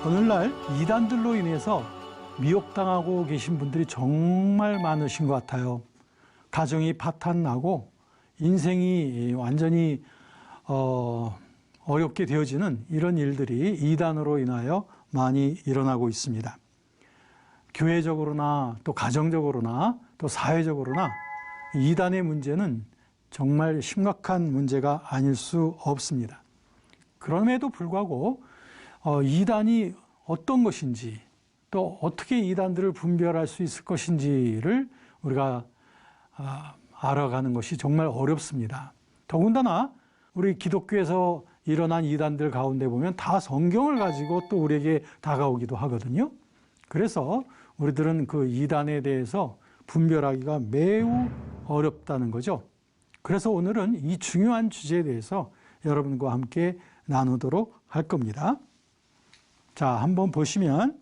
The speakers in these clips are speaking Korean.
오늘날 이단들로 인해서 미혹당하고 계신 분들이 정말 많으신 것 같아요. 가정이 파탄나고 인생이 완전히 어렵게 되어지는 이런 일들이 이단으로 인하여 많이 일어나고 있습니다. 교회적으로나 또 가정적으로나 또 사회적으로나 이단의 문제는 정말 심각한 문제가 아닐 수 없습니다. 그럼에도 불구하고 이단이 어떤 것인지 또 어떻게 이단들을 분별할 수 있을 것인지를 우리가 알아가는 것이 정말 어렵습니다. 더군다나 우리 기독교에서 일어난 이단들 가운데 보면 다 성경을 가지고 또 우리에게 다가오기도 하거든요. 그래서 우리들은 그 이단에 대해서 분별하기가 매우 어렵다는 거죠. 그래서 오늘은 이 중요한 주제에 대해서 여러분과 함께 나누도록 할 겁니다. 자, 한번 보시면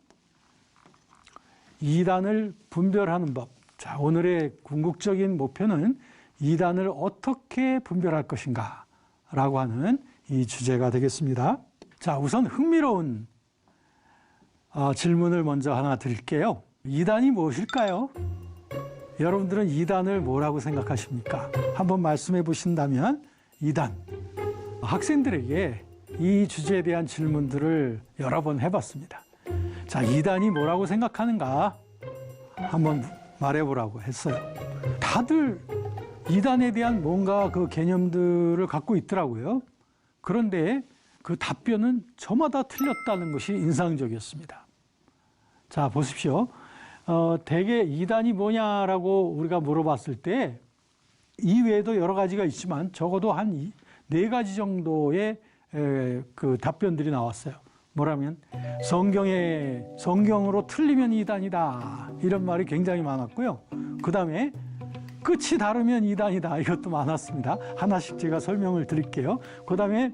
이단을 분별하는 법. 자, 오늘의 궁극적인 목표는 이단을 어떻게 분별할 것인가 라고 하는 이 주제가 되겠습니다. 자, 우선 흥미로운 질문을 먼저 하나 드릴게요. 이단이 무엇일까요? 여러분들은 이단을 뭐라고 생각하십니까? 한번 말씀해 보신다면 이단. 학생들에게 이 주제에 대한 질문들을 여러 번 해봤습니다. 자, 이단이 뭐라고 생각하는가? 한번 말해보라고 했어요. 다들 이단에 대한 뭔가 그 개념들을 갖고 있더라고요. 그런데 그 답변은 저마다 틀렸다는 것이 인상적이었습니다. 자, 보십시오. 대개 이단이 뭐냐라고 우리가 물어봤을 때 이외에도 여러 가지가 있지만 적어도 한 4가지 정도의 그 답변들이 나왔어요. 뭐라면 성경으로 틀리면 이단이다 이런 말이 굉장히 많았고요. 그 다음에 끝이 다르면 이단이다 이것도 많았습니다. 하나씩 제가 설명을 드릴게요. 그 다음에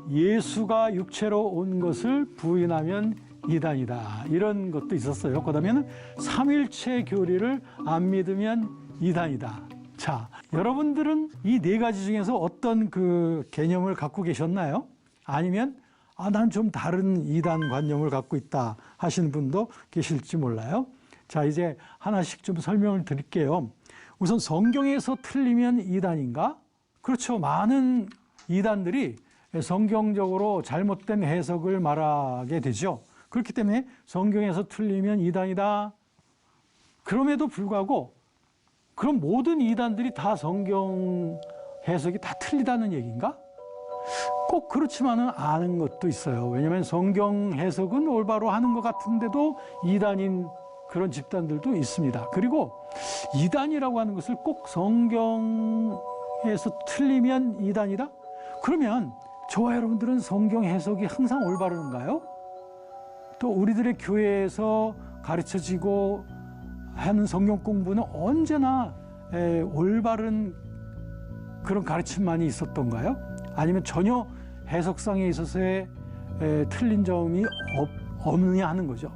예수가 육체로 온 것을 부인하면 이단이다 이런 것도 있었어요. 그 다음에는 삼일체 교리를 안 믿으면 이단이다. 자, 여러분들은 이 4가지 중에서 어떤 그 개념을 갖고 계셨나요? 아니면 난 좀 다른 이단 관념을 갖고 있다 하시는 분도 계실지 몰라요. 자, 이제 하나씩 좀 설명을 드릴게요. 우선 성경에서 틀리면 이단인가? 그렇죠. 많은 이단들이 성경적으로 잘못된 해석을 말하게 되죠. 그렇기 때문에 성경에서 틀리면 이단이다. 그럼에도 불구하고 그럼 모든 이단들이 다 성경 해석이 다 틀리다는 얘기인가? 꼭 그렇지만은 않은 것도 있어요. 왜냐하면 성경 해석은 올바로 하는 것 같은데도 이단인 그런 집단들도 있습니다. 그리고 이단이라고 하는 것을 꼭 성경에서 틀리면 이단이다? 그러면 저와 여러분들은 성경 해석이 항상 올바른가요? 또 우리들의 교회에서 가르쳐지고 하는 성경 공부는 언제나 올바른 그런 가르침만이 있었던가요? 아니면 전혀 해석상에 있어서의 틀린 점이 없느냐 하는 거죠.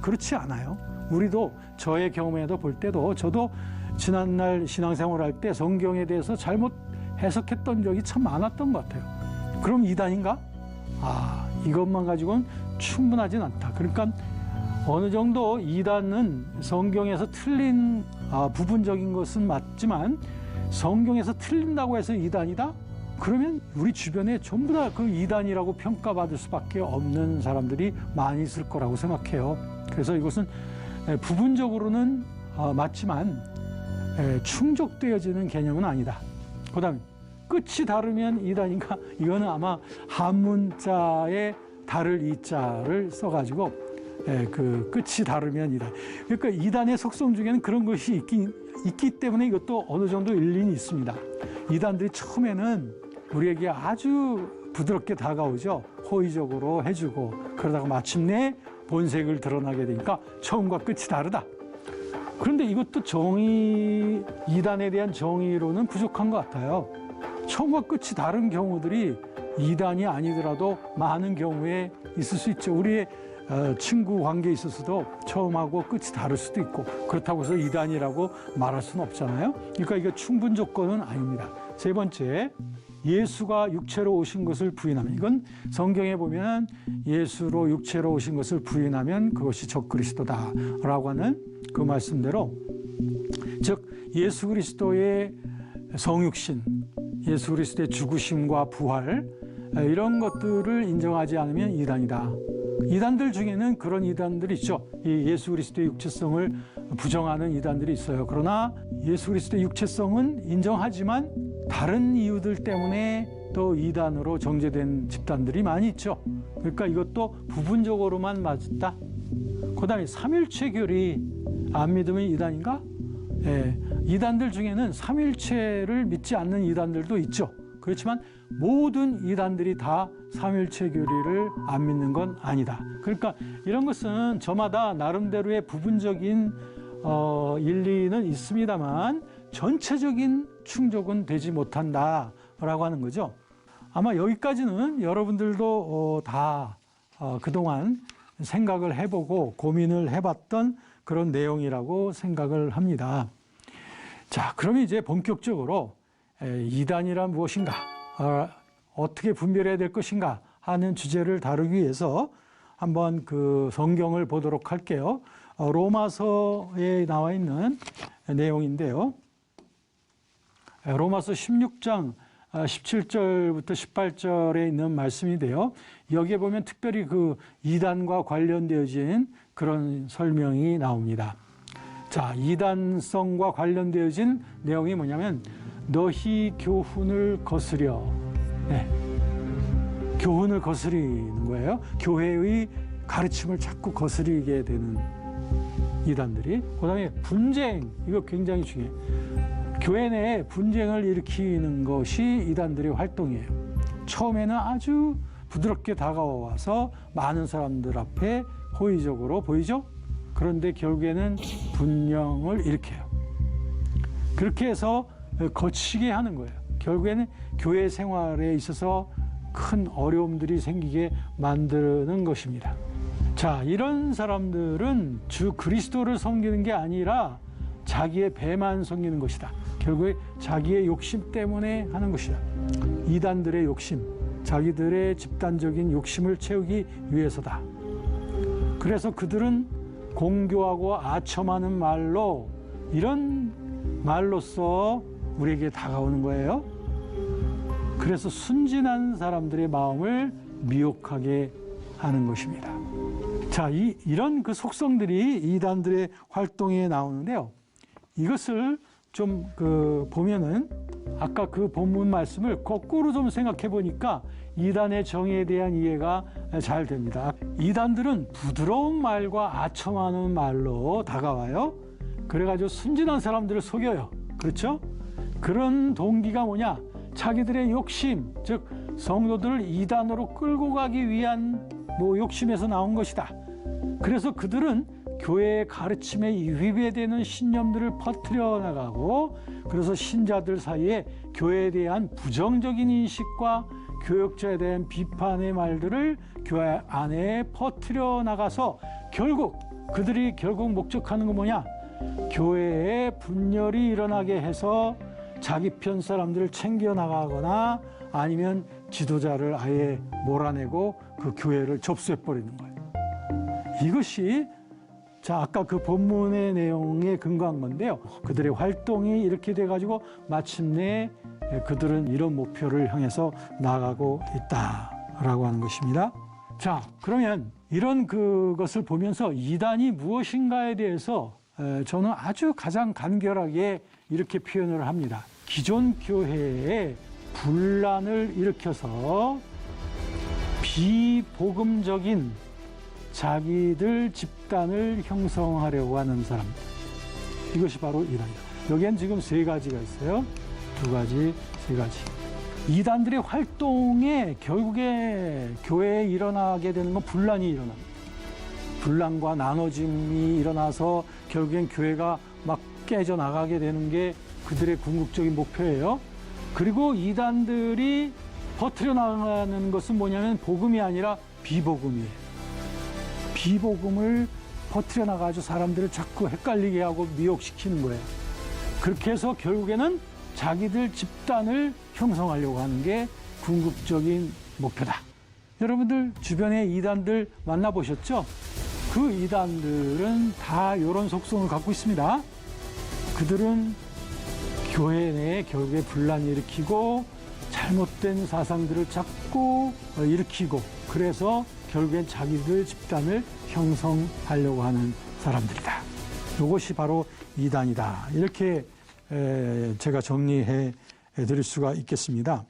그렇지 않아요. 우리도 저의 경험에도 볼 때도 저도 지난날 신앙생활 할 때 성경에 대해서 잘못 해석했던 적이 참 많았던 것 같아요. 그럼 이단인가? 이것만 가지고는 충분하진 않다. 그러니까 어느 정도 이단은 성경에서 틀린 부분적인 것은 맞지만 성경에서 틀린다고 해서 이단이다? 그러면 우리 주변에 전부 다 그 이단이라고 평가받을 수밖에 없는 사람들이 많이 있을 거라고 생각해요. 그래서 이것은 부분적으로는 맞지만 충족되어지는 개념은 아니다. 그 다음에 끝이 다르면 이단인가? 이거는 아마 한문자에 다를 이자를 써가지고 그 끝이 다르면 이단. 그러니까 이단의 속성 중에는 그런 것이 있기 때문에 이것도 어느 정도 일리는 있습니다. 이단들이 처음에는 우리에게 아주 부드럽게 다가오죠. 호의적으로 해주고 그러다가 마침내 본색을 드러나게 되니까 처음과 끝이 다르다. 그런데 이것도 이단에 대한 정의로는 부족한 것 같아요. 처음과 끝이 다른 경우들이 이단이 아니더라도 많은 경우에 있을 수 있죠. 우리의 친구 관계에 있어서도 처음하고 끝이 다를 수도 있고 그렇다고 해서 이단이라고 말할 수는 없잖아요. 그러니까 이게 충분 조건은 아닙니다. 세 번째, 예수가 육체로 오신 것을 부인하면, 이건 성경에 보면 예수로 육체로 오신 것을 부인하면 그것이 적그리스도다라고 하는 그 말씀대로, 즉 예수 그리스도의 성육신, 예수 그리스도의 죽으심과 부활, 이런 것들을 인정하지 않으면 이단이다. 이단들 중에는 그런 이단들이 있죠. 이 예수 그리스도의 육체성을 부정하는 이단들이 있어요. 그러나 예수 그리스도의 육체성은 인정하지만 다른 이유들 때문에 또 이단으로 정죄된 집단들이 많이 있죠. 그러니까 이것도 부분적으로만 맞다. 그다음에 삼일체 교리 안 믿으면 이단인가? 예, 이단들 중에는 삼일체를 믿지 않는 이단들도 있죠. 그렇지만 모든 이단들이 다 삼일체 교리를 안 믿는 건 아니다. 그러니까 이런 것은 저마다 나름대로의 부분적인 일리는 있습니다만 전체적인 충족은 되지 못한다라고 하는 거죠. 아마 여기까지는 여러분들도 다 그동안 생각을 해보고 고민을 해봤던 그런 내용이라고 생각을 합니다. 자, 그러면 이제 본격적으로 이단이란 무엇인가, 어떻게 분별해야 될 것인가 하는 주제를 다루기 위해서 한번 그 성경을 보도록 할게요. 로마서에 나와 있는 내용인데요. 로마서 16장 17절부터 18절에 있는 말씀인데요. 여기에 보면 특별히 그 이단과 관련되어진 그런 설명이 나옵니다. 자, 이단성과 관련되어진 내용이 뭐냐면 너희 교훈을 거스려. 네. 교훈을 거스리는 거예요. 교회의 가르침을 자꾸 거스리게 되는 이단들이. 그다음에 분쟁, 이거 굉장히 중요해요. 교회 내에 분쟁을 일으키는 것이 이단들의 활동이에요. 처음에는 아주 부드럽게 다가와서 많은 사람들 앞에 호의적으로 보이죠? 그런데 결국에는 분쟁을 일으켜요. 그렇게 해서 거치게 하는 거예요. 결국에는 교회 생활에 있어서 큰 어려움들이 생기게 만드는 것입니다. 자, 이런 사람들은 주 그리스도를 섬기는 게 아니라 자기의 배만 섬기는 것이다. 결국에 자기의 욕심 때문에 하는 것이다. 이단들의 욕심, 자기들의 집단적인 욕심을 채우기 위해서다. 그래서 그들은 공교하고 아첨하는 말로, 이런 말로써 우리에게 다가오는 거예요. 그래서 순진한 사람들의 마음을 미혹하게 하는 것입니다. 자, 이런 그 속성들이 이단들의 활동에 나오는데요. 이것을 좀 보면은 아까 그 본문 말씀을 거꾸로 좀 생각해 보니까 이단의 정의에 대한 이해가 잘 됩니다. 이단들은 부드러운 말과 아첨하는 말로 다가와요. 그래가지고 순진한 사람들을 속여요. 그렇죠? 그런 동기가 뭐냐? 자기들의 욕심, 즉 성도들을 이단으로 끌고 가기 위한 욕심에서 나온 것이다. 그래서 그들은 교회의 가르침에 위배되는 신념들을 퍼뜨려 나가고, 그래서 신자들 사이에 교회에 대한 부정적인 인식과 교역자에 대한 비판의 말들을 교회 안에 퍼뜨려 나가서 그들이 결국 목적하는 건 뭐냐? 교회에 분열이 일어나게 해서 자기 편 사람들을 챙겨 나가거나 아니면 지도자를 아예 몰아내고 그 교회를 접수해 버리는 거예요. 이것이 아까 그 본문의 내용에 근거한 건데요. 그들의 활동이 이렇게 돼가지고 마침내 그들은 이런 목표를 향해서 나가고 있다라고 하는 것입니다. 자, 그러면 이런 그것을 보면서 이단이 무엇인가에 대해서 저는 아주 가장 간결하게 이렇게 표현을 합니다. 기존 교회에 분란을 일으켜서 비복음적인 자기들 집단을 형성하려고 하는 사람들, 이것이 바로 이단이다. 여기엔 지금 세 가지가 있어요. 두 가지, 세 가지. 이단들의 활동에 결국에 교회에 일어나게 되는 건 분란이 일어납니다. 분란과 나눠짐이 일어나서 결국엔 교회가 막 깨져나가게 되는 게 그들의 궁극적인 목표예요. 그리고 이단들이 퍼뜨려 나가는 것은 뭐냐면 복음이 아니라 비복음이에요. 비복음을 퍼뜨려 나가지고 사람들을 자꾸 헷갈리게 하고 미혹시키는 거예요. 그렇게 해서 결국에는 자기들 집단을 형성하려고 하는 게 궁극적인 목표다. 여러분들 주변에 이단들 만나보셨죠? 그 이단들은 다 이런 속성을 갖고 있습니다. 그들은 교회 내에 결국에 분란을 일으키고 잘못된 사상들을 자꾸 일으키고 그래서 결국엔 자기들 집단을 형성하려고 하는 사람들이다. 이것이 바로 이단이다. 이렇게 제가 정리해 드릴 수가 있겠습니다.